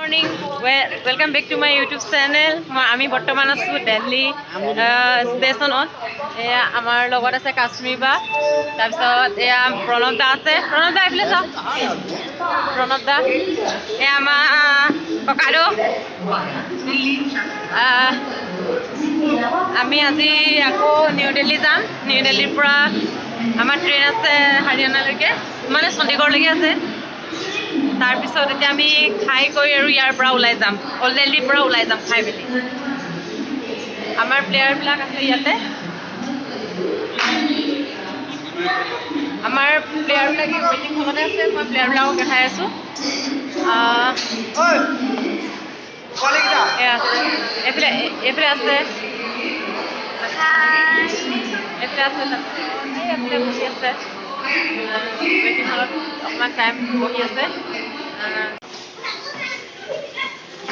Morning welcome back to my YouTube channel. আমি বৰ্তমান আছোঁ দিল্লী ষ্টেচনত। এয়া আমাৰ লগত আছে কাশ্মীৰ বা, তাৰপিছত এয়া প্ৰণৱ দা আছে। প্ৰণৱ দা এইফালে চাওক, প্ৰণৱ দা। এয়া আমাৰ ককাইদেউ। আমি আজি আকৌ নিউ দিল্লী যাম। নিউ দিল্লীৰ পৰা আমাৰ ট্ৰেইন আছে হাৰিয়ানালৈকে, মানে চণ্ডীগড়লৈকে আছে। তাৰপিছত এতিয়া আমি খাই কৰি আৰু ইয়াৰ পৰা ওলাই যাম, অল্ড দিল্লীৰ পৰা ওলাই যাম খাই মেলি। আমাৰ প্লেয়াৰবিলাক আছে ইয়াতে, আমাৰ প্লেয়াৰবিলাক ৱেটিং হলতে আছে। মই প্লেয়াৰবিলাকক দেখাই আছোঁ। এইফালে এইফালে আছে, এইফালে আছে, এইফালে বহি আছে ৱেটিং হলত, অকণমান টাইম বহি আছে।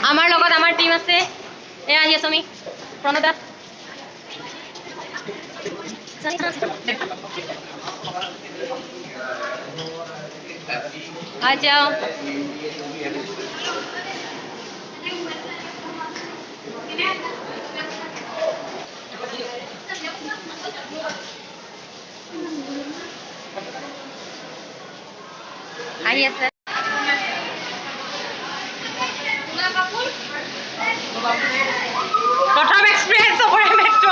আমাৰ লগত আমাৰ টিম আছে। এয়া আহি আছো আমি, প্ৰণদা। आ जाओ। আহি আছে প্ৰথম এক্সপিৰিয়েঞ্চ চবৰে মেট্ৰ'।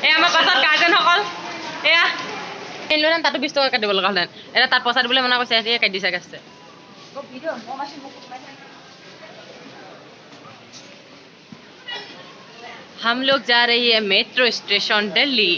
এয়া আমাৰ পাছত গাৰ্জেনসকল, এয়া লৈ যাম। তাতো 20 টকা কাটিব লগা হ'লেন, এতিয়া তাত পইচা দিবলৈ মনা কৰিছে, সিহঁতে কাটি দিছে আছে। हम लोग जा रही है मेट्रो स्टेशन दिल्ली।